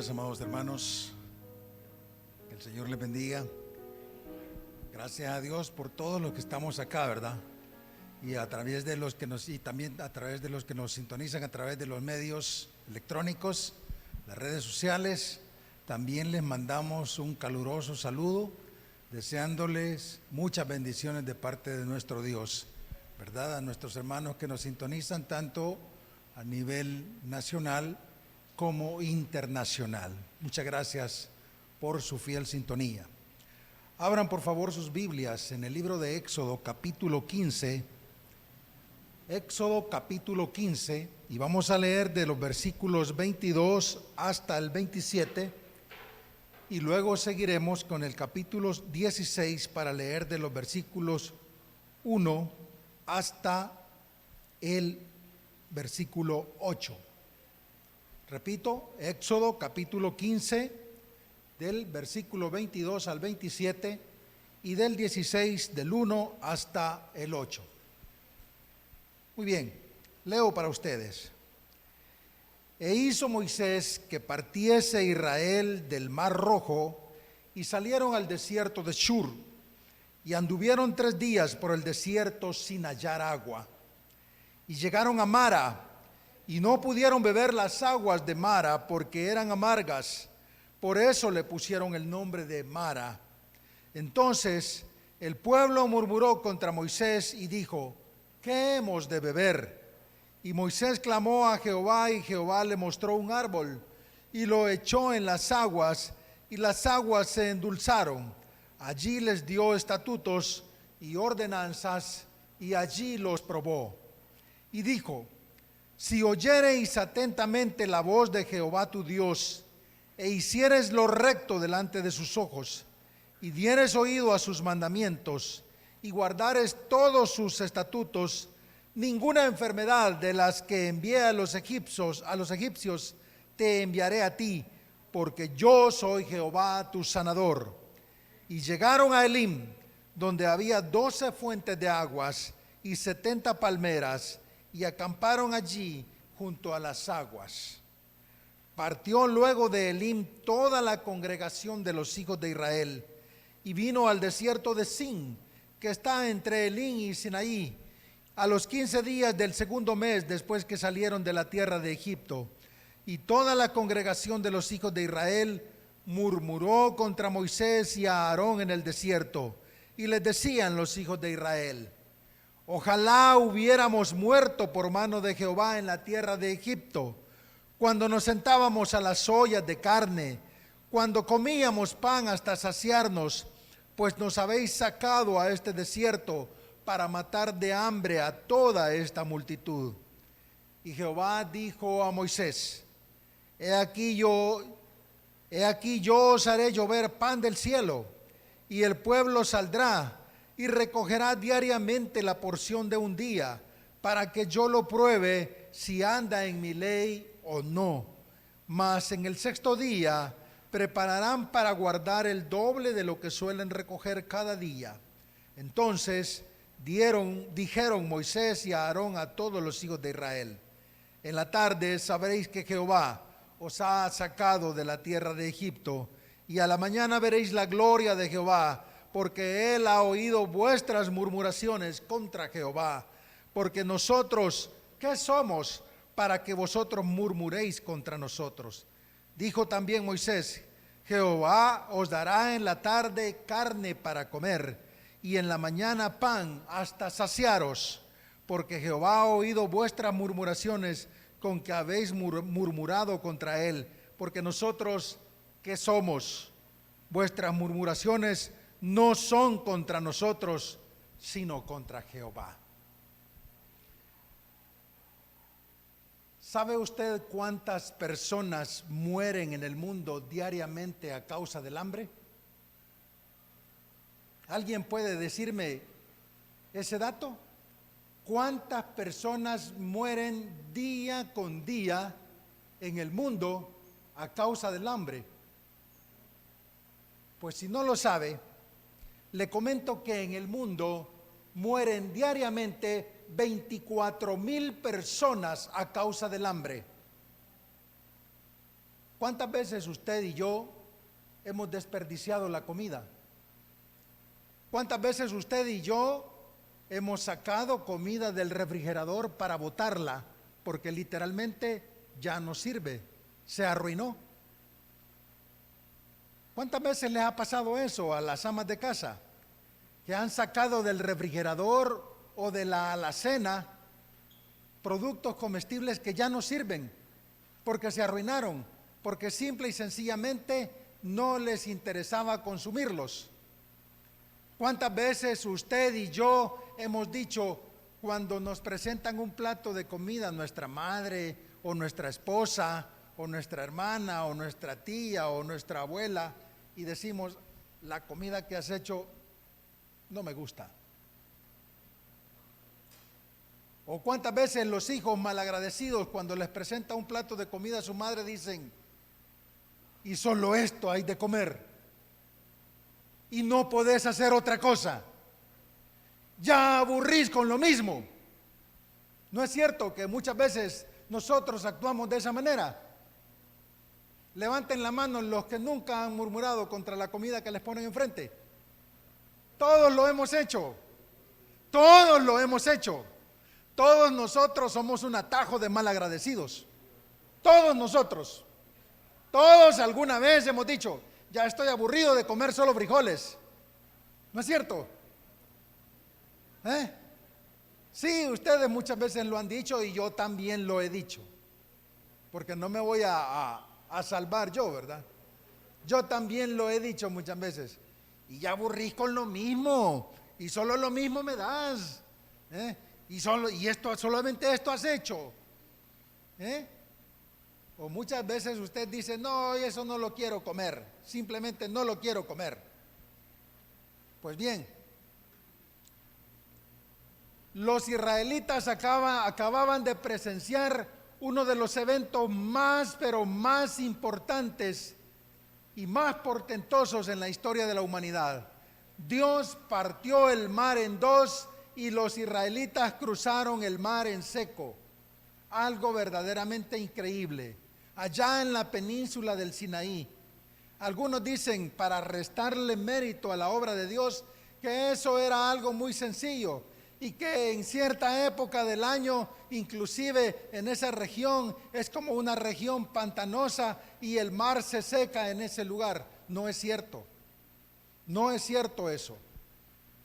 días, amados hermanos. Que el Señor les bendiga. Gracias a Dios por todos los que estamos acá, ¿verdad? Y a través de los que nos, y también a través de los que nos sintonizan a través de los medios electrónicos, las redes sociales. También les mandamos un caluroso saludo, deseándoles muchas bendiciones de parte de nuestro Dios, ¿verdad? A nuestros hermanos que nos sintonizan tanto a nivel nacional como internacional. Muchas gracias por su fiel sintonía. Abran por favor sus Biblias en el libro de Éxodo capítulo 15. Éxodo capítulo 15, y vamos a leer de los versículos 22 hasta el 27, y luego seguiremos con el capítulo 16 para leer de los versículos 1 hasta el versículo 8. Repito, Éxodo capítulo 15, del versículo 22 al 27 y del 16 del 1 hasta el 8. Muy bien, leo para ustedes. E hizo Moisés que partiese Israel del Mar Rojo, y salieron al desierto de Shur, y anduvieron 3 días por el desierto sin hallar agua. Y llegaron a Mara, y no pudieron beber las aguas de Mara porque eran amargas. Por eso le pusieron el nombre de Mara. Entonces el pueblo murmuró contra Moisés y dijo: ¿qué hemos de beber? Y Moisés clamó a Jehová, y Jehová le mostró un árbol, y lo echó en las aguas, y las aguas se endulzaron. Allí les dio estatutos y ordenanzas, y allí los probó. Y dijo: si oyereis atentamente la voz de Jehová tu Dios, e hiciereis lo recto delante de sus ojos, y diereis oído a sus mandamientos, y guardareis todos sus estatutos, ninguna enfermedad de las que envié a los egipcios te enviaré a ti, porque yo soy Jehová tu sanador. Y llegaron a Elim, donde había 12 fuentes de aguas y 70 palmeras, y acamparon allí junto a las aguas. Partió luego de Elim toda la congregación de los hijos de Israel, y vino al desierto de Sin, que está entre Elim y Sinaí, a los 15 días del segundo mes después que salieron de la tierra de Egipto. Y toda la congregación de los hijos de Israel murmuró contra Moisés y a Aarón en el desierto, y les decían los hijos de Israel: ojalá hubiéramos muerto por mano de Jehová en la tierra de Egipto, cuando nos sentábamos a las ollas de carne, cuando comíamos pan hasta saciarnos, pues nos habéis sacado a este desierto para matar de hambre a toda esta multitud. Y Jehová dijo a Moisés: He aquí yo os haré llover pan del cielo, y el pueblo saldrá y recogerá diariamente la porción de un día, para que yo lo pruebe si anda en mi ley o no. Mas en el 6º día prepararán para guardar el doble de lo que suelen recoger cada día. Entonces dijeron Moisés y Aarón a todos los hijos de Israel: en la tarde sabréis que Jehová os ha sacado de la tierra de Egipto, y a la mañana veréis la gloria de Jehová, porque él ha oído vuestras murmuraciones contra Jehová. Porque nosotros, ¿qué somos para que vosotros murmuréis contra nosotros? Dijo también Moisés: Jehová os dará en la tarde carne para comer, y en la mañana pan hasta saciaros, porque Jehová ha oído vuestras murmuraciones con que habéis murmurado contra él. Porque nosotros, ¿qué somos? Vuestras murmuraciones no son contra nosotros, sino contra Jehová. ¿Sabe usted cuántas personas mueren en el mundo diariamente a causa del hambre? ¿Alguien puede decirme ese dato? ¿Cuántas personas mueren día con día en el mundo a causa del hambre? Pues si no lo sabe, le comento que en el mundo mueren diariamente 24,000 personas a causa del hambre. ¿Cuántas veces usted y yo hemos desperdiciado la comida? ¿Cuántas veces usted y yo hemos sacado comida del refrigerador para botarla porque literalmente ya no sirve, se arruinó? ¿Cuántas veces les ha pasado eso a las amas de casa, que han sacado del refrigerador o de la alacena productos comestibles que ya no sirven porque se arruinaron, porque simple y sencillamente no les interesaba consumirlos? ¿Cuántas veces usted y yo hemos dicho, cuando nos presentan un plato de comida, nuestra madre o nuestra esposa o nuestra hermana o nuestra tía o nuestra abuela, y decimos, la comida que has hecho no me gusta? ¿O cuántas veces los hijos malagradecidos, cuando les presenta un plato de comida a su madre, dicen, y solo esto hay de comer y no podés hacer otra cosa, ya aburrís con lo mismo? ¿No es cierto que muchas veces nosotros actuamos de esa manera? Levanten la mano los que nunca han murmurado contra la comida que les ponen enfrente. Todos lo hemos hecho, todos lo hemos hecho. Todos nosotros somos un atajo de malagradecidos, todos nosotros. Todos alguna vez hemos dicho, ya estoy aburrido de comer solo frijoles. ¿No es cierto? Sí, ustedes muchas veces lo han dicho y yo también lo he dicho, porque no me voy a salvar yo, ¿verdad? Yo también lo he dicho muchas veces. Y ya aburrís con lo mismo, y solo lo mismo me das, y esto, solamente esto has hecho, O muchas veces usted dice, no, eso no lo quiero comer, simplemente no lo quiero comer. Pues bien, los israelitas acababan de presenciar uno de los eventos más, pero más importantes y más portentosos en la historia de la humanidad. Dios partió el mar en dos y los israelitas cruzaron el mar en seco. Algo verdaderamente increíble, allá en la península del Sinaí. Algunos dicen, para restarle mérito a la obra de Dios, que eso era algo muy sencillo y que en cierta época del año, inclusive en esa región, es como una región pantanosa y el mar se seca en ese lugar. No es cierto, no es cierto eso,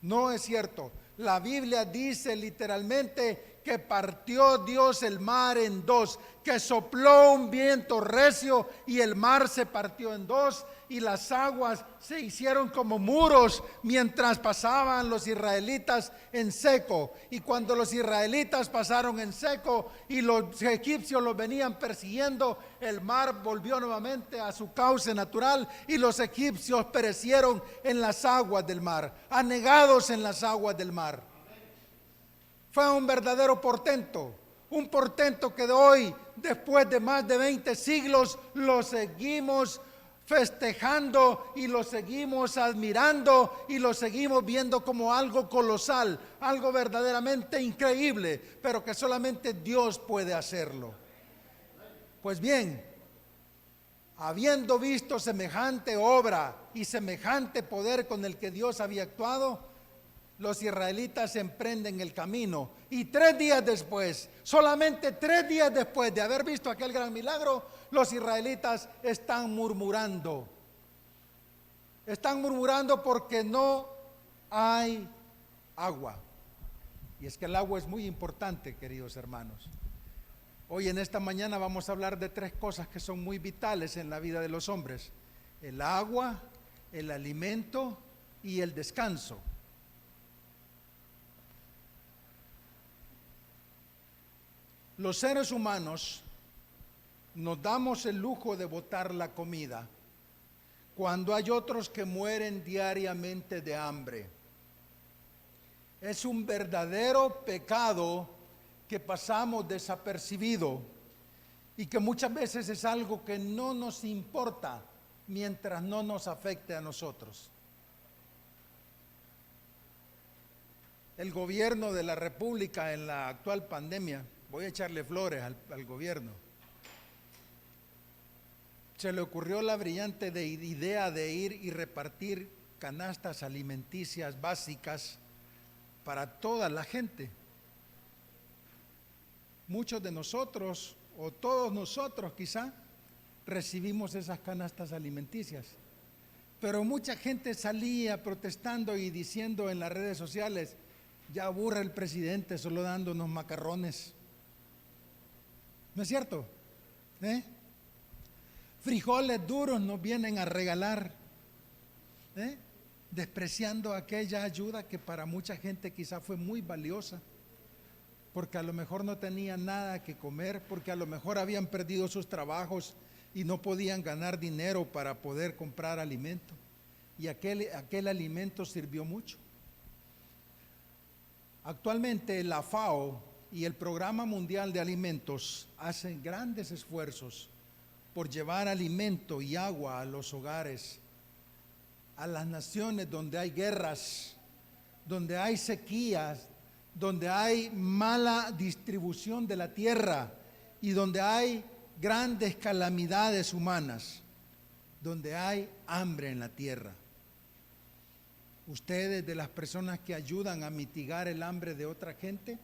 no es cierto. La Biblia dice literalmente que partió Dios el mar en dos, que sopló un viento recio y el mar se partió en dos y las aguas se hicieron como muros mientras pasaban los israelitas en seco. Y cuando los israelitas pasaron en seco y los egipcios los venían persiguiendo, el mar volvió nuevamente a su cauce natural y los egipcios perecieron en las aguas del mar, anegados en las aguas del mar. Fue un verdadero portento, un portento que de hoy, después de más de 20 siglos, lo seguimos festejando y lo seguimos admirando y lo seguimos viendo como algo colosal, algo verdaderamente increíble, pero que solamente Dios puede hacerlo. Pues bien, habiendo visto semejante obra y semejante poder con el que Dios había actuado, los israelitas emprenden el camino y 3 días después, solamente 3 días después de haber visto aquel gran milagro, los israelitas están murmurando porque no hay agua. Y es que el agua es muy importante, queridos hermanos. Hoy en esta mañana vamos a hablar de 3 cosas que son muy vitales en la vida de los hombres: el agua, el alimento y el descanso. Los seres humanos nos damos el lujo de botar la comida cuando hay otros que mueren diariamente de hambre. Es un verdadero pecado que pasamos desapercibido y que muchas veces es algo que no nos importa mientras no nos afecte a nosotros. El gobierno de la República en la actual pandemia, voy a echarle flores al gobierno. se le ocurrió la brillante idea de ir y repartir canastas alimenticias básicas para toda la gente. Muchos de nosotros, o todos nosotros quizá, recibimos esas canastas alimenticias. Pero mucha gente salía protestando y diciendo en las redes sociales: ya aburre el presidente solo dándonos macarrones. ¿No es cierto? Frijoles duros nos vienen a regalar, despreciando aquella ayuda que para mucha gente quizá fue muy valiosa, porque a lo mejor no tenían nada que comer, porque a lo mejor habían perdido sus trabajos y no podían ganar dinero para poder comprar alimento, y aquel alimento sirvió mucho. Actualmente la FAO y el Programa Mundial de Alimentos hacen grandes esfuerzos por llevar alimento y agua a los hogares, a las naciones donde hay guerras, donde hay sequías, donde hay mala distribución de la tierra y donde hay grandes calamidades humanas, donde hay hambre en la tierra. ¿Ustedes de las personas que ayudan a mitigar el hambre de otra gente?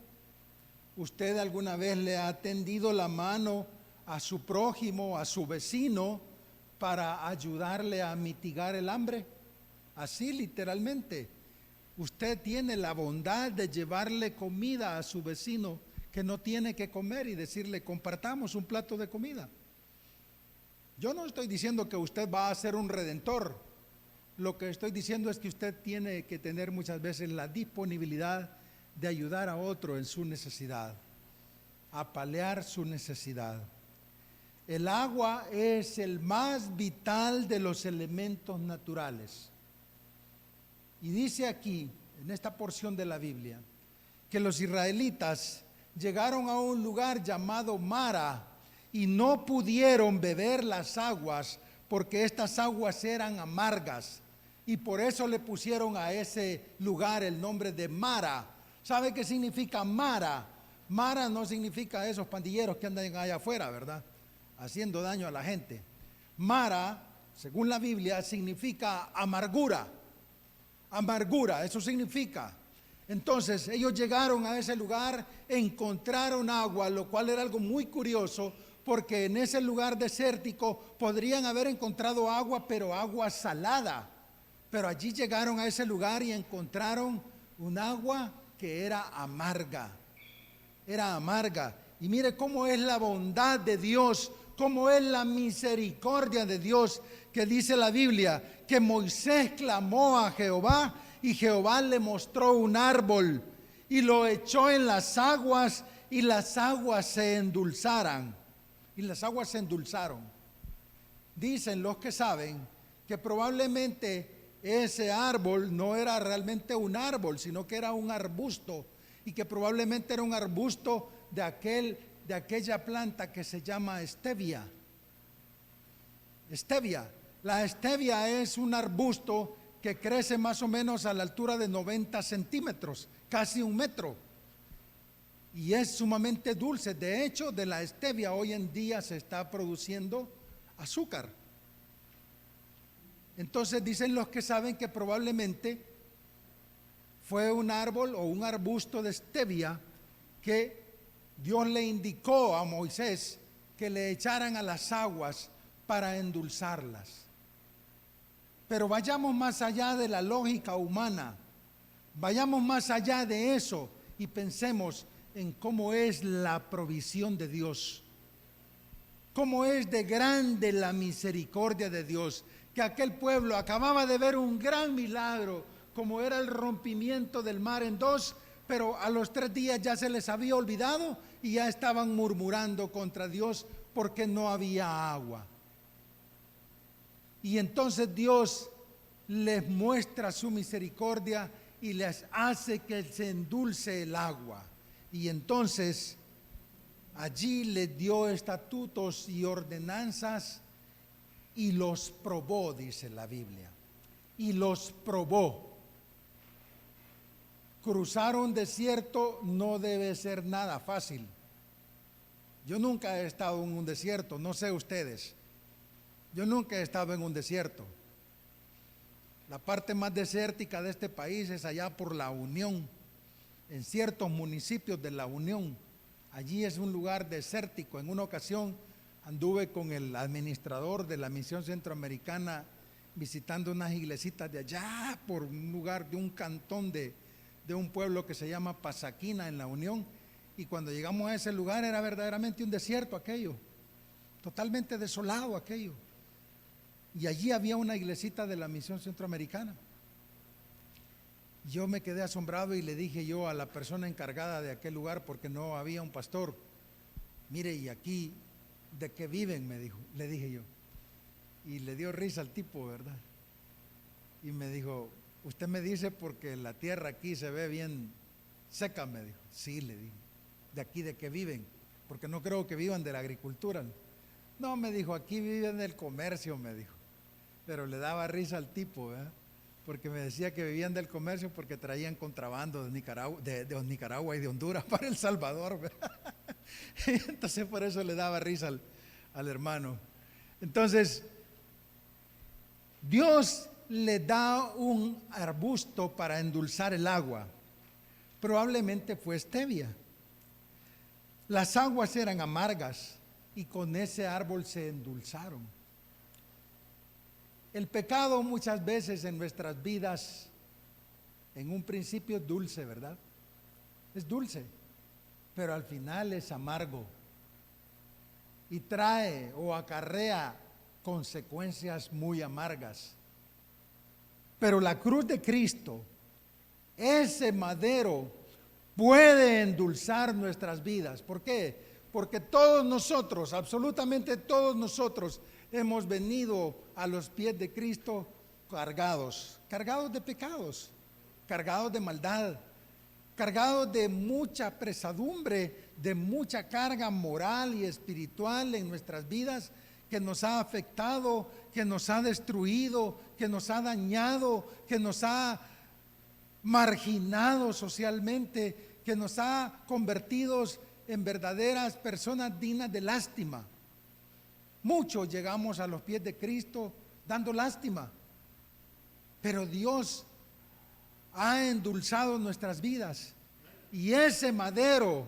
¿Usted alguna vez le ha tendido la mano a su prójimo, a su vecino, para ayudarle a mitigar el hambre? Así literalmente. Usted tiene la bondad de llevarle comida a su vecino que no tiene que comer y decirle: compartamos un plato de comida. Yo no estoy diciendo que usted va a ser un redentor. Lo que estoy diciendo es que usted tiene que tener muchas veces la disponibilidad de ayudar a otro en su necesidad, a paliar su necesidad. El agua es el más vital de los elementos naturales. Y dice aquí, en esta porción de la Biblia, que los israelitas llegaron a un lugar llamado Mara y no pudieron beber las aguas porque estas aguas eran amargas, y por eso le pusieron a ese lugar el nombre de Mara. ¿Sabe qué significa Mara? Mara no significa esos pandilleros que andan allá afuera, ¿verdad?, haciendo daño a la gente. Mara, según la Biblia, significa amargura. Amargura, eso significa. Entonces ellos llegaron a ese lugar, encontraron agua, lo cual era algo muy curioso, porque en ese lugar desértico podrían haber encontrado agua, pero agua salada. Pero allí llegaron a ese lugar y encontraron un agua que era amarga. Era amarga. Y mire cómo es la bondad de Dios, cómo es la misericordia de Dios, que dice la Biblia que Moisés clamó a Jehová y Jehová le mostró un árbol y lo echó en las aguas y las aguas se endulzaron. Y las aguas se endulzaron. Dicen los que saben que probablemente ese árbol no era realmente un árbol, sino que era un arbusto, y que probablemente era un arbusto de aquella planta que se llama stevia. Stevia. La stevia es un arbusto que crece más o menos a la altura de 90 centímetros, casi 1 metro. Y es sumamente dulce. De hecho, de la stevia hoy en día se está produciendo azúcar. Entonces dicen los que saben que probablemente fue un árbol o un arbusto de stevia que Dios le indicó a Moisés que le echaran a las aguas para endulzarlas. Pero vayamos más allá de la lógica humana, vayamos más allá de eso y pensemos en cómo es la provisión de Dios, cómo es de grande la misericordia de Dios, que aquel pueblo acababa de ver un gran milagro, como era el rompimiento del mar en dos, pero a los 3 días ya se les había olvidado y ya estaban murmurando contra Dios porque no había agua. Y entonces Dios les muestra su misericordia y les hace que se endulce el agua. Y entonces allí les dio estatutos y ordenanzas y los probó, dice la Biblia. Y los probó. Cruzar un desierto no debe ser nada fácil. Yo nunca he estado en un desierto, no sé ustedes. Yo nunca he estado en un desierto. La parte más desértica de este país es allá por La Unión, en ciertos municipios de La Unión. Allí es un lugar desértico. En una ocasión anduve con el administrador de la misión centroamericana visitando unas iglesitas de allá por un lugar de un cantón de un pueblo que se llama Pasaquina en La Unión, y cuando llegamos a ese lugar era verdaderamente un desierto aquello, totalmente desolado aquello, y allí había una iglesita de la misión centroamericana. Yo me quedé asombrado y le dije yo a la persona encargada de aquel lugar, porque no había un pastor: mire, ¿y aquí de qué viven?, me dijo. Le dije yo, y le dio risa al tipo, ¿verdad? Y me dijo: usted me dice porque la tierra aquí se ve bien seca, me dijo. Sí, le dije. ¿De aquí de qué viven? Porque no creo que vivan de la agricultura. No, me dijo, aquí viven del comercio, me dijo. Pero le daba risa al tipo, ¿verdad? Porque me decía que vivían del comercio porque traían contrabando de Nicaragua y de Honduras para El Salvador, ¿verdad? Entonces por eso le daba risa al hermano. Entonces, Dios le da un arbusto para endulzar el agua. Probablemente fue stevia. Las aguas eran amargas y con ese árbol se endulzaron. El pecado muchas veces en nuestras vidas, en un principio es dulce, ¿verdad? Es dulce, pero al final es amargo y trae o acarrea consecuencias muy amargas. Pero la cruz de Cristo, ese madero, puede endulzar nuestras vidas. ¿Por qué? Porque todos nosotros, absolutamente todos nosotros, hemos venido a los pies de Cristo cargados de pecados, cargados de maldad, cargados de mucha pesadumbre, de mucha carga moral y espiritual en nuestras vidas, que nos ha afectado, que nos ha destruido, que nos ha dañado, que nos ha marginado socialmente, que nos ha convertido en verdaderas personas dignas de lástima. Muchos llegamos a los pies de Cristo dando lástima, pero Dios ha endulzado nuestras vidas, y ese madero,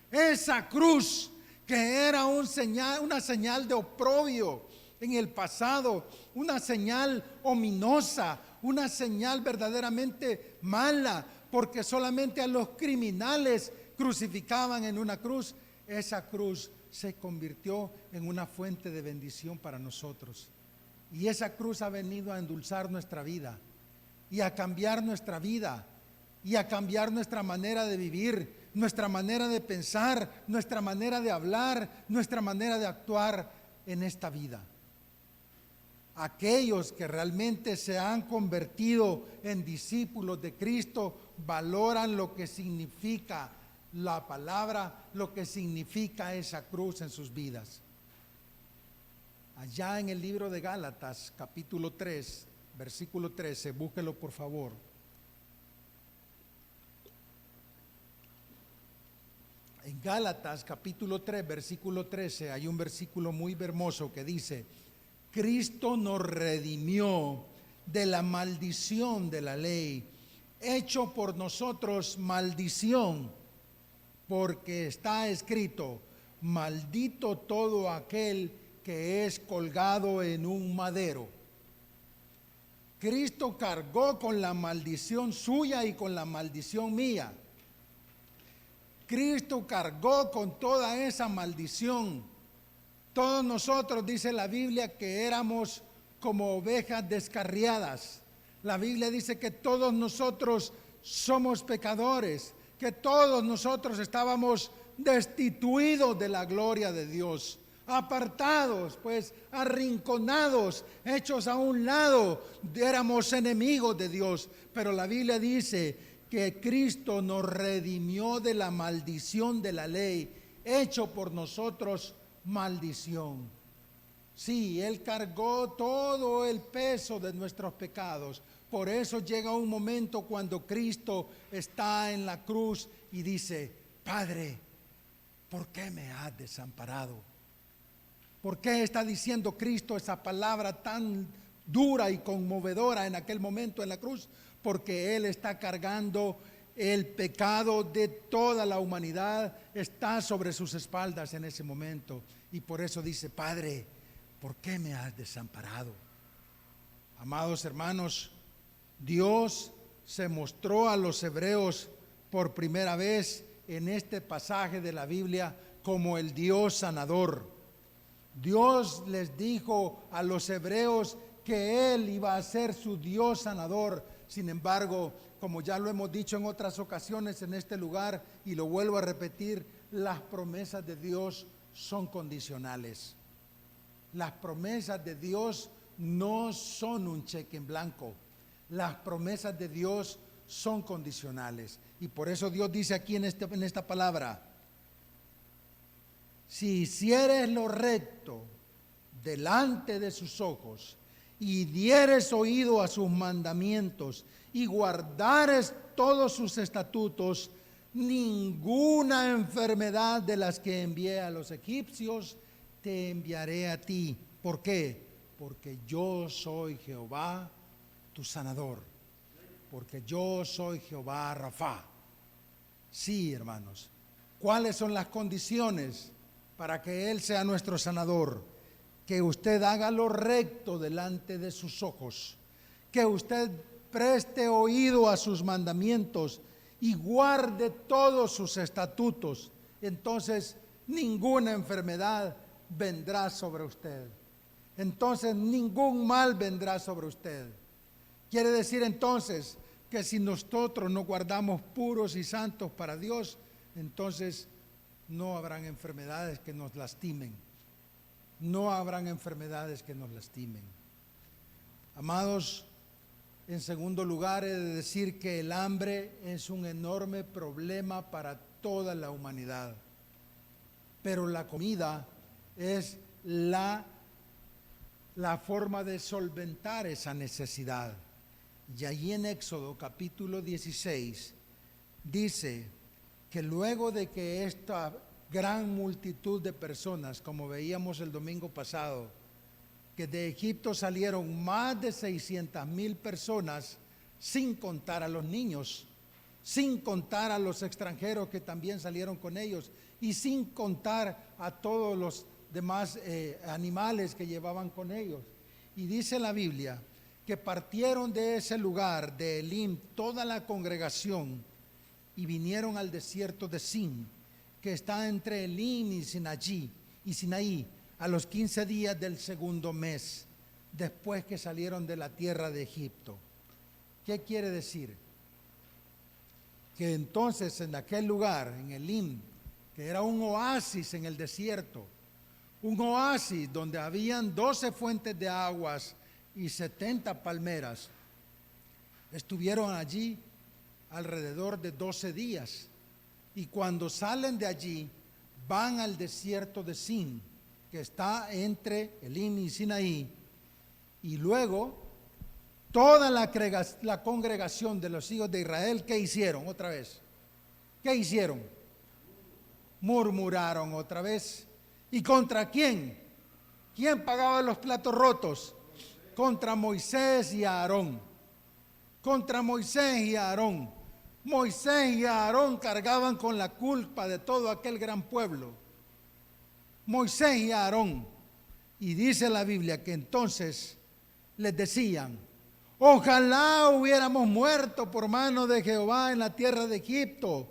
esa cruz que era una señal de oprobio en el pasado, una señal ominosa, una señal verdaderamente mala, porque solamente a los criminales crucificaban en una cruz. Esa cruz se convirtió en una fuente de bendición para nosotros, y esa cruz ha venido a endulzar nuestra vida y a cambiar nuestra vida y a cambiar nuestra manera de vivir, nuestra manera de pensar, nuestra manera de hablar, nuestra manera de actuar en esta vida. Aquellos que realmente se han convertido en discípulos de Cristo valoran lo que significa la palabra, lo que significa esa cruz en sus vidas. Allá en el libro de Gálatas, capítulo 3, versículo 13, búsquelo por favor. En Gálatas capítulo 3, versículo 13, hay un versículo muy hermoso que dice: Cristo nos redimió de la maldición de la ley, hecho por nosotros maldición, porque está escrito: maldito todo aquel que es colgado en un madero. Cristo cargó con la maldición suya y con la maldición mía. Cristo cargó con toda esa maldición. Todos nosotros, dice la Biblia, que éramos como ovejas descarriadas. La Biblia dice que todos nosotros somos pecadores, que todos nosotros estábamos destituidos de la gloria de Dios, apartados, pues arrinconados, hechos a un lado, éramos enemigos de Dios. Pero la Biblia dice que Cristo nos redimió de la maldición de la ley, hecho por nosotros maldición. Sí, Él cargó todo el peso de nuestros pecados. Por eso llega un momento cuando Cristo está en la cruz y dice: Padre, ¿por qué me has desamparado? ¿Por qué está diciendo Cristo esa palabra tan dura y conmovedora en aquel momento en la cruz? Porque Él está cargando el pecado de toda la humanidad, está sobre sus espaldas en ese momento. Y por eso dice: Padre, ¿por qué me has desamparado? Amados hermanos, Dios se mostró a los hebreos por primera vez en este pasaje de la Biblia como el Dios sanador. Dios les dijo a los hebreos que Él iba a ser su Dios sanador. Sin embargo, como ya lo hemos dicho en otras ocasiones en este lugar, y lo vuelvo a repetir, las promesas de Dios son condicionales. Las promesas de Dios no son un cheque en blanco. Las promesas de Dios son condicionales. Y por eso Dios dice aquí en esta palabra: si hicieres lo recto delante de sus ojos, y dieres oído a sus mandamientos, y guardares todos sus estatutos, ninguna enfermedad de las que envié a los egipcios te enviaré a ti. ¿Por qué? Porque yo soy Jehová tu sanador. Porque yo soy Jehová Rafa. Sí, hermanos. ¿Cuáles son las condiciones para que Él sea nuestro sanador? Que usted haga lo recto delante de sus ojos, que usted preste oído a sus mandamientos y guarde todos sus estatutos. Entonces ninguna enfermedad vendrá sobre usted. Entonces ningún mal vendrá sobre usted. Quiere decir entonces que si nosotros nos guardamos puros y santos para Dios, entonces no habrán enfermedades que nos lastimen. No habrán enfermedades que nos lastimen. Amados, en segundo lugar, he de decir que el hambre es un enorme problema para toda la humanidad. Pero la comida es la forma de solventar esa necesidad. Y allí en Éxodo capítulo 16 dice que luego de que esta gran multitud de personas, como veíamos el domingo pasado, que de Egipto salieron más de 600,000 personas, sin contar a los niños, sin contar a los extranjeros que también salieron con ellos, y sin contar a todos los demás animales que llevaban con ellos. Y dice la Biblia que partieron de ese lugar, de Elim, toda la congregación, y vinieron al desierto de Sin, que está entre Elim y Sinaí, a los 15 días del segundo mes, después que salieron de la tierra de Egipto. ¿Qué quiere decir? Que entonces en aquel lugar, en Elim, que era un oasis en el desierto, un oasis donde habían 12 fuentes de aguas y 70 palmeras, estuvieron allí alrededor de 12 días. Y cuando salen de allí, van al desierto de Sin, que está entre Elim y Sinaí. Y luego, toda la congregación de los hijos de Israel, ¿qué hicieron otra vez? ¿Qué hicieron? Murmuraron otra vez. ¿Y contra quién? ¿Quién pagaba los platos rotos? Contra Moisés y Aarón. Contra Moisés y Aarón. Moisés y Aarón cargaban con la culpa de todo aquel gran pueblo. Moisés y Aarón. Y dice la Biblia que entonces les decían: ojalá hubiéramos muerto por mano de Jehová en la tierra de Egipto,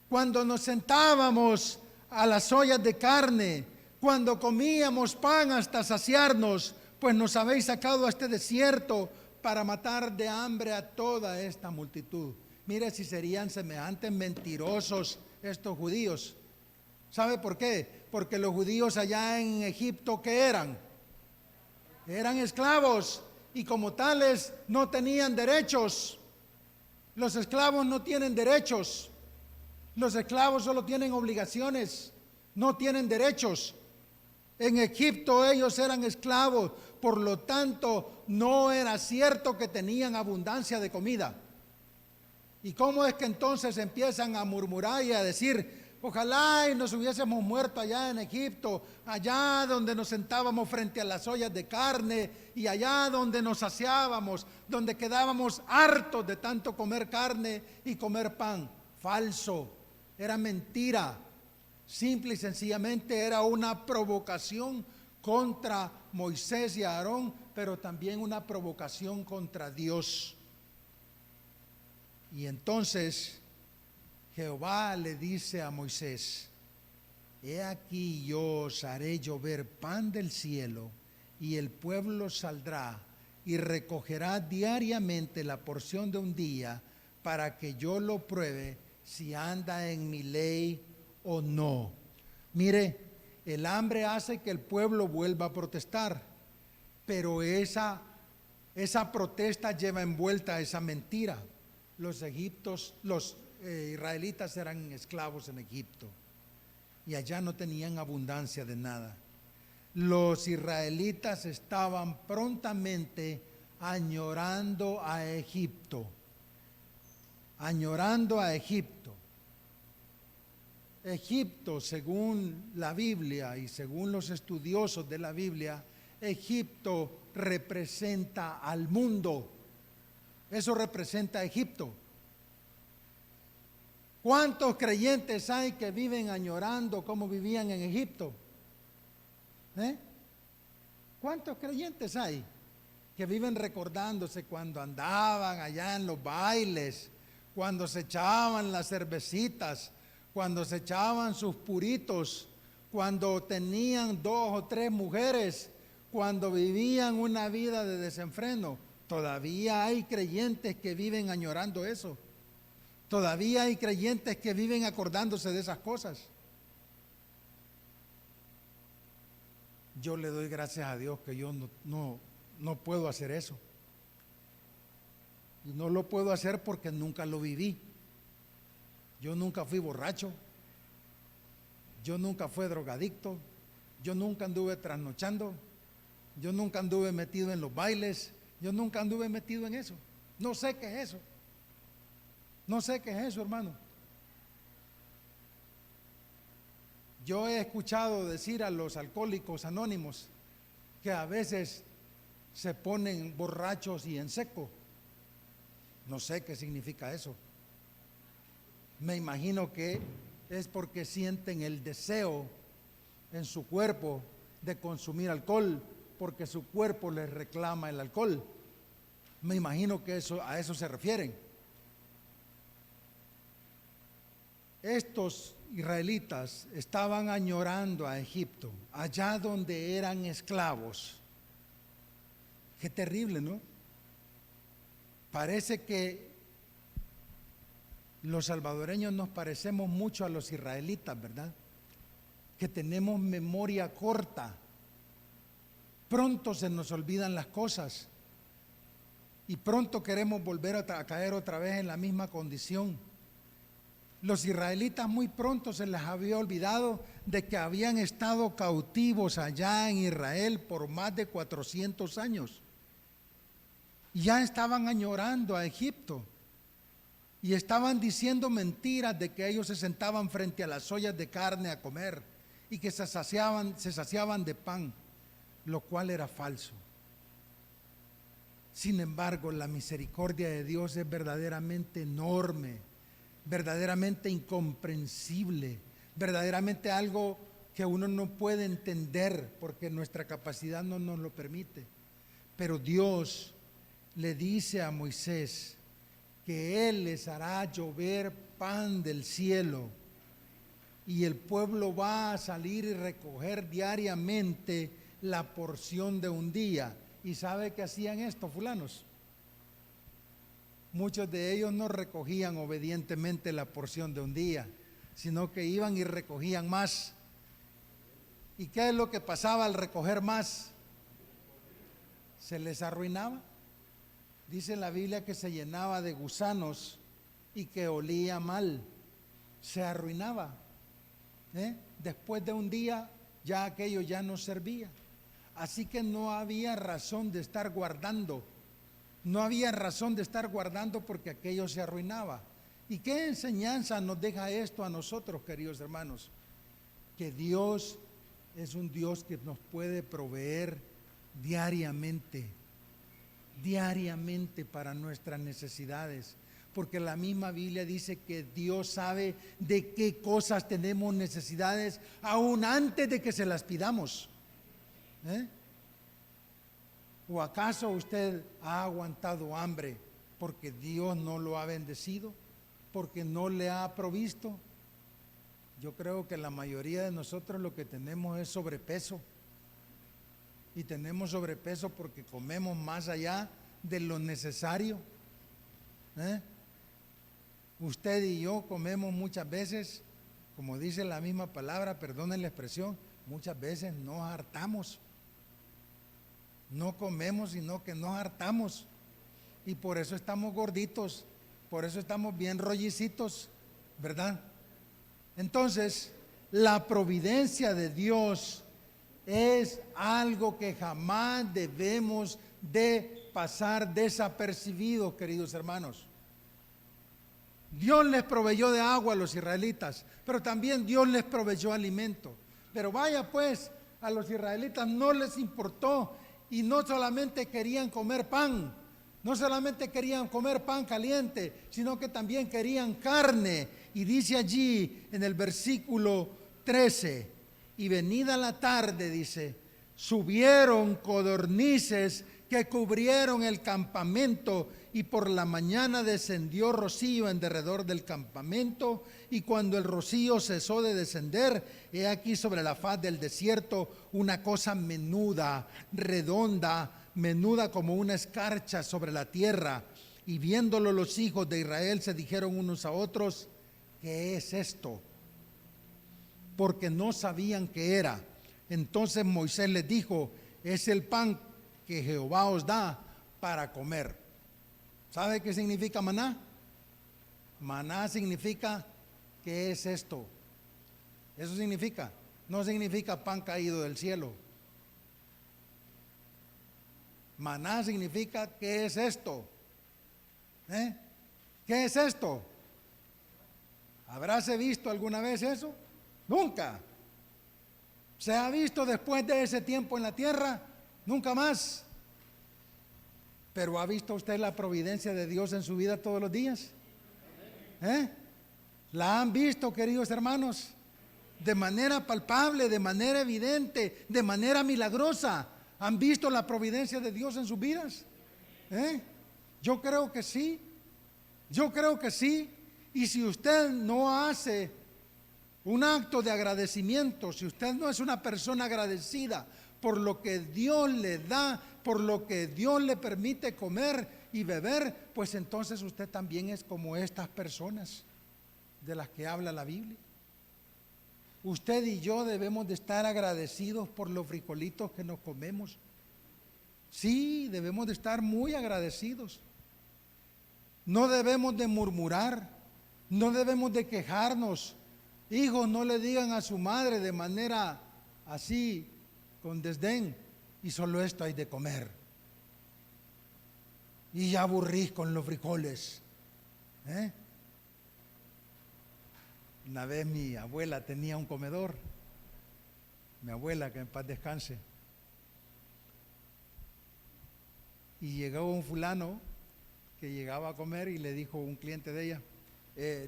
cuando nos sentábamos a las ollas de carne, cuando comíamos pan hasta saciarnos, pues nos habéis sacado a este desierto para matar de hambre a toda esta multitud. Mire si serían semejantes mentirosos estos judíos. ¿Sabe por qué? Porque los judíos allá en Egipto, ¿qué eran? Eran esclavos, y como tales no tenían derechos. Los esclavos no tienen derechos. Los esclavos solo tienen obligaciones, no tienen derechos. En Egipto ellos eran esclavos, por lo tanto no era cierto que tenían abundancia de comida. ¿Y cómo es que entonces empiezan a murmurar y a decir: Ojalá y nos hubiésemos muerto allá en Egipto, allá donde nos sentábamos frente a las ollas de carne y allá donde nos saciábamos, donde quedábamos hartos de tanto comer carne y comer pan. Falso, era mentira. Simple y sencillamente era una provocación contra Moisés y Aarón, pero también una provocación contra Dios. Y entonces Jehová le dice a Moisés: he aquí yo os haré llover pan del cielo, y el pueblo saldrá y recogerá diariamente la porción de un día, para que yo lo pruebe si anda en mi ley o no. Mire, el hambre hace que el pueblo vuelva a protestar, pero esa protesta lleva envuelta esa mentira. Los israelitas eran esclavos en Egipto y allá no tenían abundancia de nada. Los israelitas estaban prontamente añorando a Egipto, añorando a Egipto. Egipto, según la Biblia y según los estudiosos de la Biblia, Egipto representa al mundo. Eso representa a Egipto. ¿Cuántos creyentes hay que viven añorando cómo vivían en Egipto? ¿Cuántos creyentes hay que viven recordándose cuando andaban allá en los bailes, cuando se echaban las cervecitas, cuando se echaban sus puritos, cuando tenían 2 o 3 mujeres, cuando vivían una vida de desenfreno? Todavía hay creyentes que viven añorando eso. Todavía hay creyentes que viven acordándose de esas cosas. Yo le doy gracias a Dios que yo no puedo hacer eso. Y no lo puedo hacer porque nunca lo viví. Yo nunca fui borracho. Yo nunca fui drogadicto. Yo nunca anduve trasnochando. Yo nunca anduve metido en los bailes. Yo nunca anduve metido en eso. No sé qué es eso. No sé qué es eso, hermano. Yo he escuchado decir a los alcohólicos anónimos que a veces se ponen borrachos y en seco. No sé qué significa eso. Me imagino que es porque sienten el deseo en su cuerpo de consumir alcohol, porque su cuerpo les reclama el alcohol. Me imagino que a eso se refieren. Estos israelitas estaban añorando a Egipto, allá donde eran esclavos. Qué terrible, ¿no? Parece que los salvadoreños nos parecemos mucho a los israelitas, ¿verdad? Que tenemos memoria corta. Pronto se nos olvidan las cosas y pronto queremos volver a caer otra vez en la misma condición. Los israelitas muy pronto se les había olvidado de que habían estado cautivos allá en Israel por más de 400 años. Ya estaban añorando a Egipto y estaban diciendo mentiras de que ellos se sentaban frente a las ollas de carne a comer y que se saciaban de pan, lo cual era falso. Sin embargo, la misericordia de Dios es verdaderamente enorme, verdaderamente incomprensible, verdaderamente algo que uno no puede entender porque nuestra capacidad no nos lo permite. Pero Dios le dice a Moisés que Él les hará llover pan del cielo y el pueblo va a salir y recoger diariamente la porción de un día. ¿Y sabe qué hacían estos fulanos? Muchos de ellos no recogían obedientemente la porción de un día, sino que iban y recogían más. ¿Y qué es lo que pasaba al recoger más? Se les arruinaba. Dice la Biblia que se llenaba de gusanos y que olía mal. Se arruinaba. Después de un día ya aquello ya no servía. Así que no había razón de estar guardando. No había razón de estar guardando porque aquello se arruinaba. ¿Y qué enseñanza nos deja esto a nosotros, queridos hermanos? Que Dios es un Dios que nos puede proveer diariamente para nuestras necesidades. Porque la misma Biblia dice que Dios sabe de qué cosas tenemos necesidades aún antes de que se las pidamos. ¿O acaso usted ha aguantado hambre porque Dios no lo ha bendecido? ¿Porque no le ha provisto? Yo creo que la mayoría de nosotros lo que tenemos es sobrepeso. Y tenemos sobrepeso porque comemos más allá de lo necesario. Usted y yo comemos muchas veces, como dice la misma palabra, perdonen la expresión, muchas veces nos hartamos. No comemos, sino que nos hartamos. Y por eso estamos gorditos, por eso estamos bien rollicitos, ¿verdad? Entonces, la providencia de Dios es algo que jamás debemos de pasar desapercibido, queridos hermanos. Dios les proveyó de agua a los israelitas, pero también Dios les proveyó alimento. Pero vaya pues, a los israelitas no les importó y no solamente querían comer pan, no solamente querían comer pan caliente, sino que también querían carne. Y dice allí en el versículo 13, y venida la tarde, dice, subieron codornices que cubrieron el campamento, y por la mañana descendió rocío en derredor del campamento, y cuando el rocío cesó de descender, he aquí sobre la faz del desierto una cosa menuda, redonda, menuda como una escarcha sobre la tierra. Y viéndolo los hijos de Israel se dijeron unos a otros, ¿qué es esto? Porque no sabían qué era. Entonces Moisés les dijo, es el pan que Jehová os da para comer. ¿Sabe qué significa maná? Maná significa, ¿qué es esto? Eso significa, no significa pan caído del cielo. Maná significa, ¿qué es esto? ¿Qué es esto? ¿Habráse visto alguna vez eso? Nunca. ¿Se ha visto después de ese tiempo en la tierra? Nunca más. ¿Pero ha visto usted la providencia de Dios en su vida todos los días? ¿La han visto, queridos hermanos? De manera palpable, de manera evidente, de manera milagrosa. ¿Han visto la providencia de Dios en sus vidas? Yo creo que sí. Yo creo que sí. Y si usted no hace un acto de agradecimiento, si usted no es una persona agradecida por lo que Dios le da, por lo que Dios le permite comer y beber, pues entonces usted también es como estas personas de las que habla la Biblia. Usted y yo debemos de estar agradecidos por los frijolitos que nos comemos. Sí, debemos de estar muy agradecidos. No debemos de murmurar, no debemos de quejarnos. Hijos, no le digan a su madre de manera así, con desdén, y solo esto hay de comer. Y ya aburrís con los frijoles. Una vez mi abuela tenía un comedor, mi abuela, que en paz descanse, y llegó un fulano que llegaba a comer y le dijo un cliente de ella,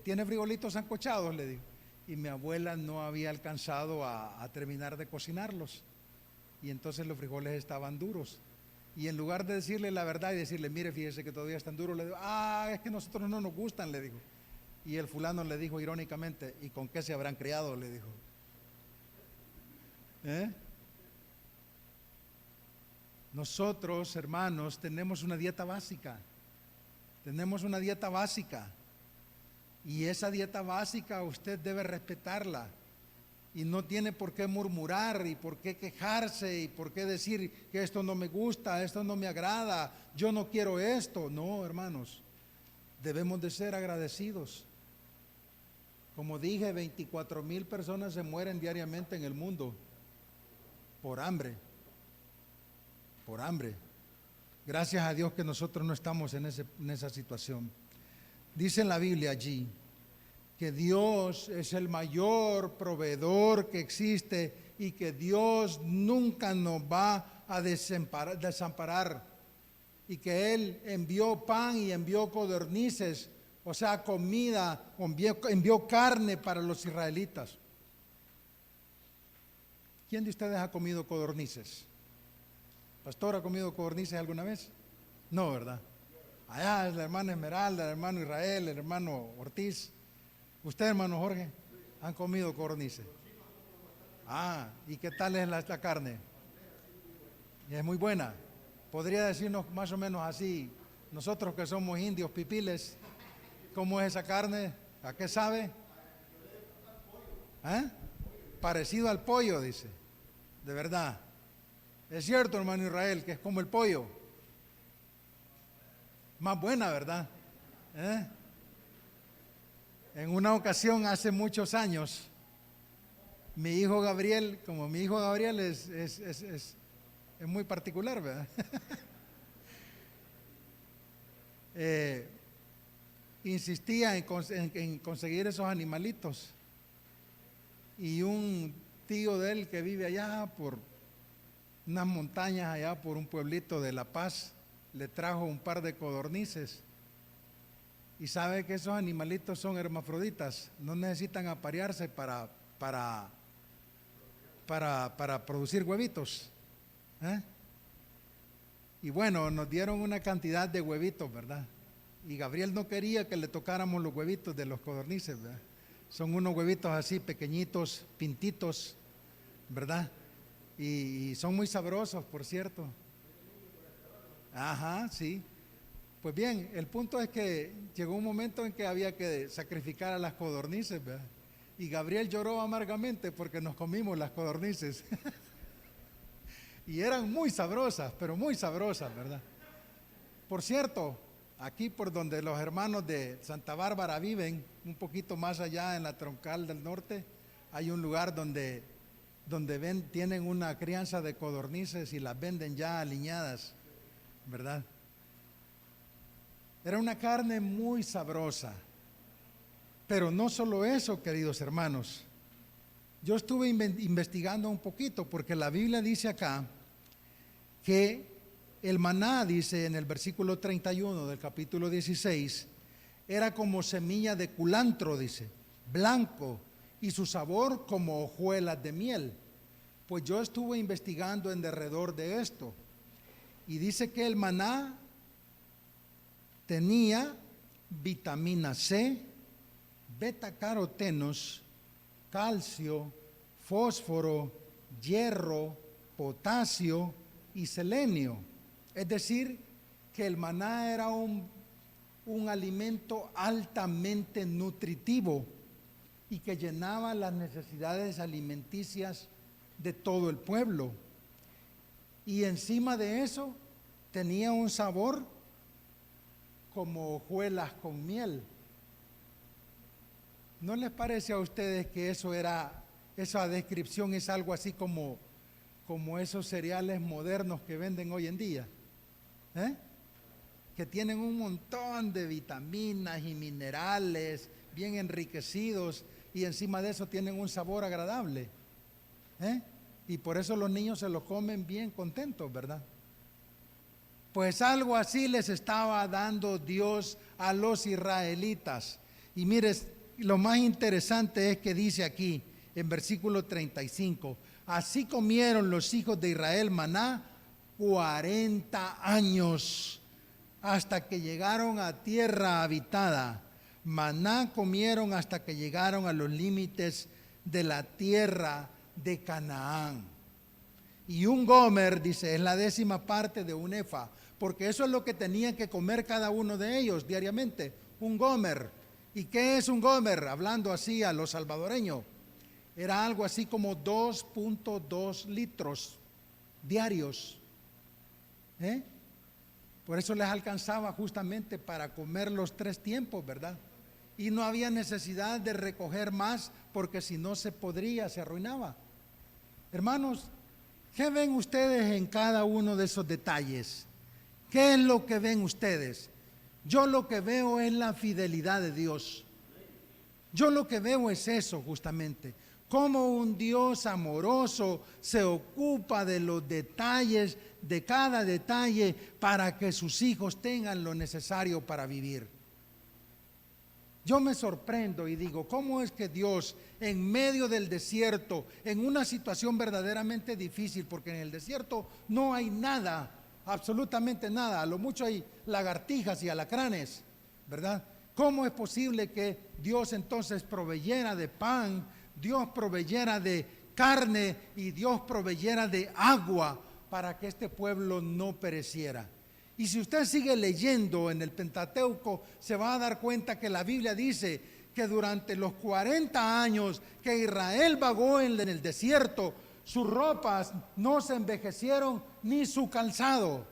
¿tiene frijolitos sancochados?, le dijo. Y mi abuela no había alcanzado a terminar de cocinarlos, y entonces los frijoles estaban duros. Y en lugar de decirle la verdad y decirle, mire, fíjese que todavía están duros, le dijo, es que nosotros no nos gustan, le dijo. Y el fulano le dijo irónicamente, ¿y con qué se habrán criado?, le dijo. Nosotros, hermanos, tenemos una dieta básica. Tenemos una dieta básica. Y esa dieta básica usted debe respetarla. Y no tiene por qué murmurar y por qué quejarse y por qué decir que esto no me gusta, esto no me agrada, yo no quiero esto. No, hermanos, debemos de ser agradecidos. Como dije, 24,000 personas se mueren diariamente en el mundo por hambre. Por hambre. Gracias a Dios que nosotros no estamos en esa situación. Dice en la Biblia allí que Dios es el mayor proveedor que existe y que Dios nunca nos va a desamparar, y que Él envió pan y envió codornices, o sea, comida, envió carne para los israelitas. ¿Quién de ustedes ha comido codornices? ¿Pastor ha comido codornices alguna vez? No, ¿verdad? Allá es la hermana Esmeralda, el hermano Israel, el hermano Ortiz. ¿Usted, hermano Jorge, han comido codornices? Ah, ¿y qué tal es la carne? Es muy buena. ¿Podría decirnos más o menos así, nosotros que somos indios pipiles, cómo es esa carne? ¿A qué sabe? ¿Eh? Parecido al pollo, dice. De verdad. Es cierto, hermano Israel, que es como el pollo. Más buena, ¿verdad? En una ocasión, hace muchos años, mi hijo Gabriel, como mi hijo Gabriel es muy particular, ¿verdad? Insistía en conseguir esos animalitos. Y un tío de él que vive allá por unas montañas, allá por un pueblito de La Paz, le trajo un par de codornices. Y sabe que esos animalitos son hermafroditas, no necesitan aparearse para producir huevitos. Y bueno, nos dieron una cantidad de huevitos, ¿verdad? Y Gabriel no quería que le tocáramos los huevitos de los codornices, ¿verdad? Son unos huevitos así pequeñitos, pintitos, ¿verdad? Y son muy sabrosos, por cierto. Ajá, sí. Pues bien, el punto es que llegó un momento en que había que sacrificar a las codornices, ¿verdad? Y Gabriel lloró amargamente porque nos comimos las codornices. Y eran muy sabrosas, pero muy sabrosas, ¿verdad? Por cierto, aquí por donde los hermanos de Santa Bárbara viven, un poquito más allá en la Troncal del Norte, hay un lugar donde tienen una crianza de codornices y las venden ya aliñadas, ¿verdad? Era una carne muy sabrosa. Pero no solo eso, queridos hermanos. Yo estuve investigando un poquito porque la Biblia dice acá que el maná, dice en el versículo 31 del capítulo 16, era como semilla de culantro, dice, blanco, y su sabor como hojuelas de miel. Pues yo estuve investigando en derredor de esto y dice que el maná tenía vitamina C, betacarotenos, calcio, fósforo, hierro, potasio y selenio. Es decir, que el maná era un alimento altamente nutritivo y que llenaba las necesidades alimenticias de todo el pueblo. Y encima de eso tenía un sabor como hojuelas con miel. ¿No les parece a ustedes que esa descripción es algo así como esos cereales modernos que venden hoy en día? Que tienen un montón de vitaminas y minerales bien enriquecidos y encima de eso tienen un sabor agradable. Y por eso los niños se lo comen bien contentos, ¿verdad? Pues algo así les estaba dando Dios a los israelitas. Y mires, lo más interesante es que dice aquí en versículo 35, así comieron los hijos de Israel maná 40 años hasta que llegaron a tierra habitada. Maná comieron hasta que llegaron a los límites de la tierra de Canaán. Y un gomer, dice, es la 10ª parte de un efa, porque eso es lo que tenían que comer cada uno de ellos diariamente, un gomer. ¿Y qué es un gomer? Hablando así a los salvadoreños, era algo así como 2.2 litros diarios. Por eso les alcanzaba justamente para comer los 3 tiempos, ¿verdad? Y no había necesidad de recoger más, porque si no se arruinaba. Hermanos, ¿qué ven ustedes en cada uno de esos detalles? ¿Qué es lo que ven ustedes? Yo lo que veo es la fidelidad de Dios. Yo lo que veo es eso justamente. Cómo un Dios amoroso se ocupa de los detalles, de cada detalle, para que sus hijos tengan lo necesario para vivir. Yo me sorprendo y digo, ¿cómo es que Dios en medio del desierto, en una situación verdaderamente difícil, porque en el desierto no hay nada, absolutamente nada, a lo mucho hay lagartijas y alacranes, ¿verdad? ¿Cómo es posible que Dios entonces proveyera de pan, Dios proveyera de carne y Dios proveyera de agua para que este pueblo no pereciera? Y si usted sigue leyendo en el Pentateuco, se va a dar cuenta que la Biblia dice que durante los 40 años que Israel vagó en el desierto, sus ropas no se envejecieron ni su calzado.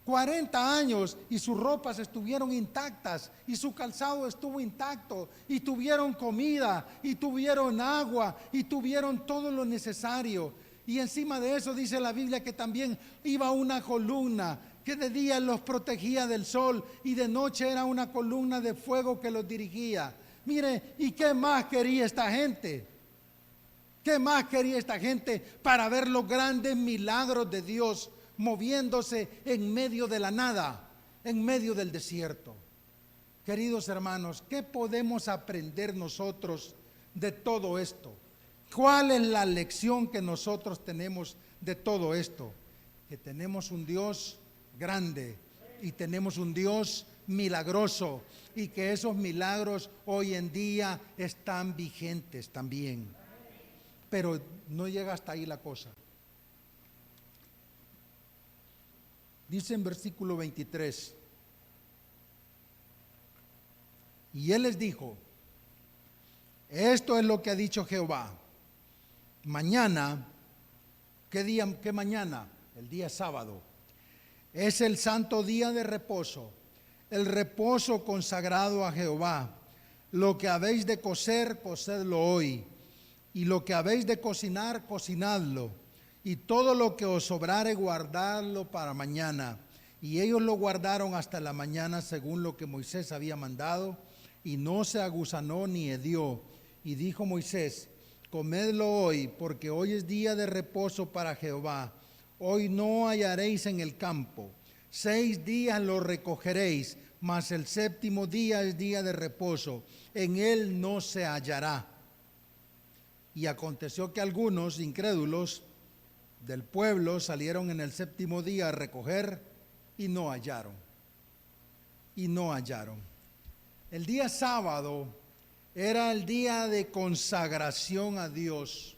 40 años y sus ropas estuvieron intactas y su calzado estuvo intacto y tuvieron comida y tuvieron agua y tuvieron todo lo necesario. Y encima de eso dice la Biblia que también iba una columna que de día los protegía del sol y de noche era una columna de fuego que los dirigía. Mire, ¿y qué más quería esta gente? ¿Qué más quería esta gente para ver los grandes milagros de Dios moviéndose en medio de la nada, en medio del desierto? Queridos hermanos, ¿qué podemos aprender nosotros de todo esto? ¿Cuál es la lección que nosotros tenemos de todo esto? Que tenemos un Dios grande y tenemos un Dios milagroso y que esos milagros hoy en día están vigentes también. Pero no llega hasta ahí la cosa. Dice en versículo 23, y él les dijo, esto es lo que ha dicho Jehová. Mañana, ¿qué día? ¿Qué mañana? El día sábado. Es el santo día de reposo, el reposo consagrado a Jehová. Lo que habéis de cocer, cocedlo hoy, y lo que habéis de cocinar, cocinadlo, y todo lo que os sobrare, guardadlo para mañana. Y ellos lo guardaron hasta la mañana, según lo que Moisés había mandado, y no se aguzanó ni hedió. Y dijo Moisés, comedlo hoy, porque hoy es día de reposo para Jehová. Hoy no hallaréis en el campo. 6 días lo recogeréis, mas el 7º día es día de reposo. En él no se hallará. Y aconteció que algunos incrédulos del pueblo salieron en el 7º día a recoger y no hallaron. Y no hallaron. El día sábado era el día de consagración a Dios.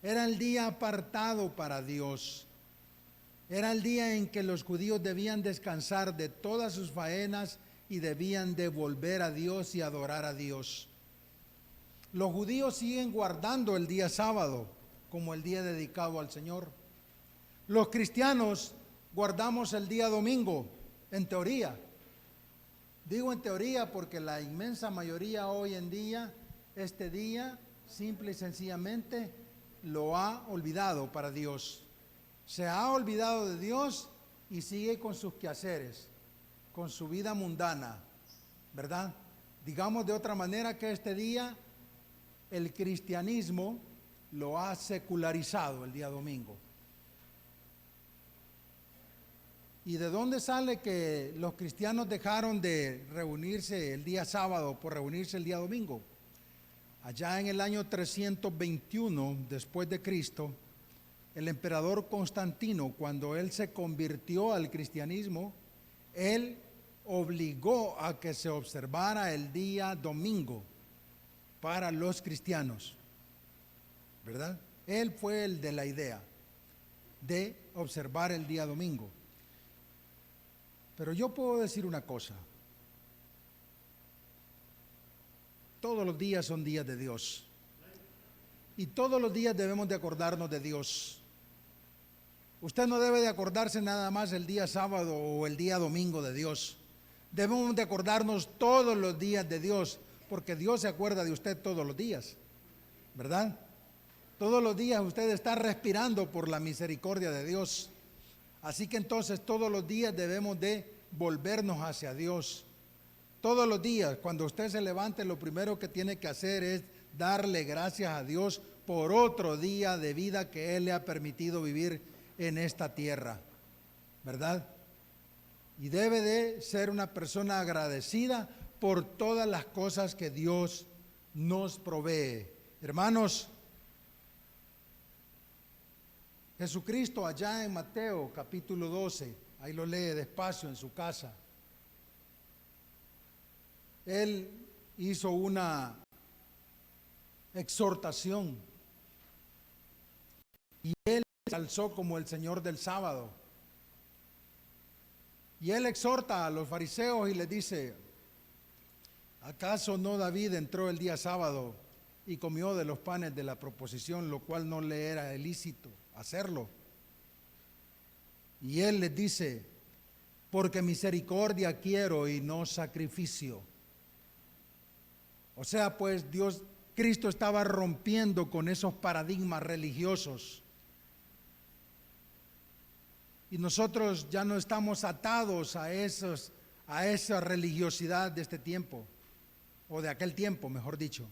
Era el día apartado para Dios. Era el día en que los judíos debían descansar de todas sus faenas y debían de volver a Dios y adorar a Dios. Los judíos siguen guardando el día sábado como el día dedicado al Señor. Los cristianos guardamos el día domingo, en teoría. Digo en teoría porque la inmensa mayoría hoy en día, este día, simple y sencillamente, lo ha olvidado para Dios. Se ha olvidado de Dios y sigue con sus quehaceres, con su vida mundana, ¿verdad? Digamos de otra manera que este día el cristianismo lo ha secularizado el día domingo. ¿Y de dónde sale que los cristianos dejaron de reunirse el día sábado por reunirse el día domingo? Allá en el año 321 después de Cristo, el emperador Constantino, cuando él se convirtió al cristianismo, él obligó a que se observara el día domingo para los cristianos, ¿verdad? Él fue el de la idea de observar el día domingo. Pero yo puedo decir una cosa: todos los días son días de Dios y todos los días debemos de acordarnos de Dios. Usted no debe de acordarse nada más el día sábado o el día domingo de Dios. Debemos de acordarnos todos los días de Dios, porque Dios se acuerda de usted todos los días, ¿verdad? Todos los días usted está respirando por la misericordia de Dios. Así que entonces todos los días debemos de volvernos hacia Dios. Todos los días, cuando usted se levante, lo primero que tiene que hacer es darle gracias a Dios por otro día de vida que Él le ha permitido vivir en esta tierra, ¿verdad? Y debe de ser una persona agradecida por todas las cosas que Dios nos provee. Hermanos, Jesucristo allá en Mateo capítulo 12, ahí lo lee despacio en su casa, Él hizo una exhortación y Él se alzó como el Señor del sábado. Y Él exhorta a los fariseos y les dice: ¿acaso no David entró el día sábado y comió de los panes de la proposición, lo cual no le era ilícito hacerlo? Y Él les dice: porque misericordia quiero y no sacrificio. O sea, pues Cristo estaba rompiendo con esos paradigmas religiosos. Y nosotros ya no estamos atados a esa religiosidad de este tiempo, o de aquel tiempo, mejor dicho.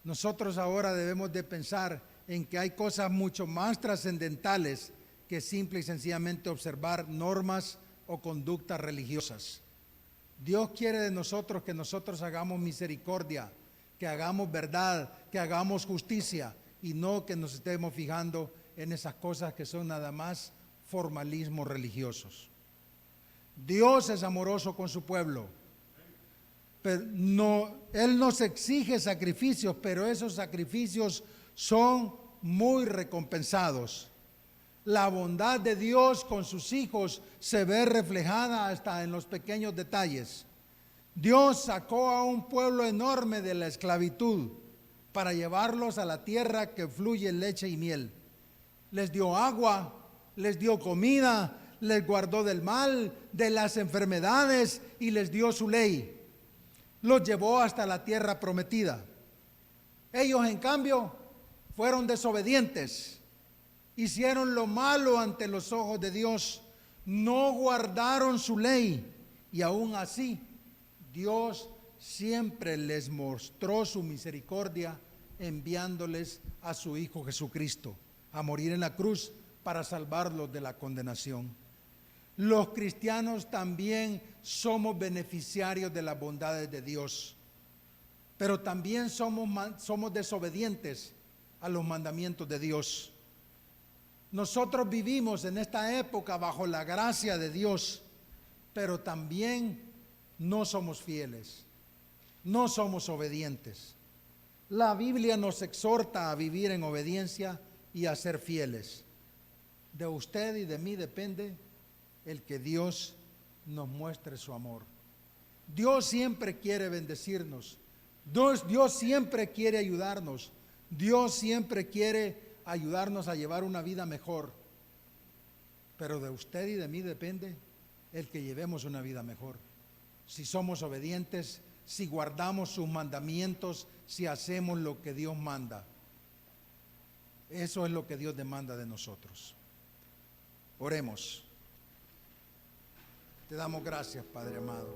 Nosotros ahora debemos de pensar en que hay cosas mucho más trascendentales que simple y sencillamente observar normas o conductas religiosas. Dios quiere de nosotros que nosotros hagamos misericordia, que hagamos verdad, que hagamos justicia, y no que nos estemos fijando en esas cosas que son nada más formalismos religiosos. Dios es amoroso con su pueblo, pero Él nos exige sacrificios, pero esos sacrificios son muy recompensados. La bondad de Dios con sus hijos se ve reflejada hasta en los pequeños detalles. Dios sacó a un pueblo enorme de la esclavitud para llevarlos a la tierra que fluye leche y miel. Les dio agua, les dio comida, les guardó del mal, de las enfermedades, y les dio su ley. Los llevó hasta la tierra prometida. Ellos, en cambio, fueron desobedientes. Hicieron lo malo ante los ojos de Dios, no guardaron su ley, y aún así Dios siempre les mostró su misericordia, enviándoles a su Hijo Jesucristo a morir en la cruz para salvarlos de la condenación. Los cristianos también somos beneficiarios de las bondades de Dios, pero también somos desobedientes a los mandamientos de Dios. Nosotros vivimos en esta época bajo la gracia de Dios, pero también no somos fieles, no somos obedientes. La Biblia nos exhorta a vivir en obediencia y a ser fieles. De usted y de mí depende el que Dios nos muestre su amor. Dios siempre quiere bendecirnos. Dios siempre quiere ayudarnos. Dios siempre quiere ayudarnos a llevar una vida mejor. Pero de usted y de mí depende el que llevemos una vida mejor. Si somos obedientes, si guardamos sus mandamientos, si hacemos lo que Dios manda. Eso es lo que Dios demanda de nosotros. Oremos. Te damos gracias, Padre amado,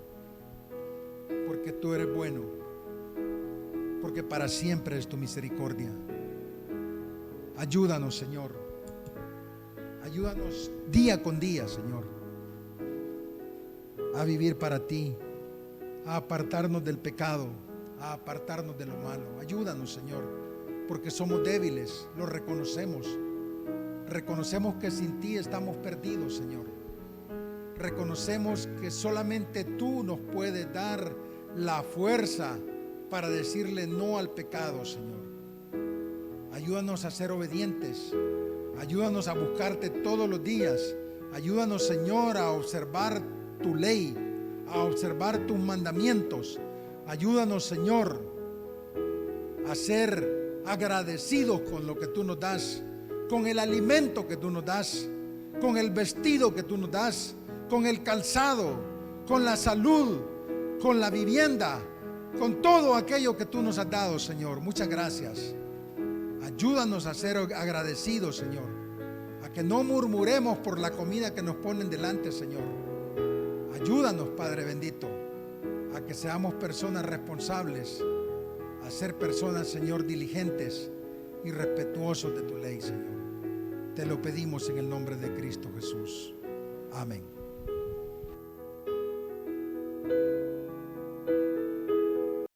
porque tú eres bueno, porque para siempre es tu misericordia. Ayúdanos, Señor. Ayúdanos día con día, Señor, a vivir para ti, a apartarnos del pecado, a apartarnos de lo malo. Ayúdanos, Señor, porque somos débiles, lo reconocemos. Reconocemos que sin ti estamos perdidos, Señor. Reconocemos que solamente tú nos puedes dar la fuerza para decirle no al pecado, Señor. Ayúdanos a ser obedientes. Ayúdanos a buscarte todos los días. Ayúdanos, Señor, a observar tu ley, a observar tus mandamientos. Ayúdanos, Señor, a ser agradecidos con lo que tú nos das, con el alimento que tú nos das, con el vestido que tú nos das, con el calzado, con la salud, con la vivienda, con todo aquello que tú nos has dado, Señor. Muchas gracias. Ayúdanos a ser agradecidos, Señor, a que no murmuremos por la comida que nos ponen delante, Señor. Ayúdanos, Padre bendito, a que seamos personas responsables, a ser personas, Señor, diligentes y respetuosos de tu ley, Señor. Te lo pedimos en el nombre de Cristo Jesús. Amén.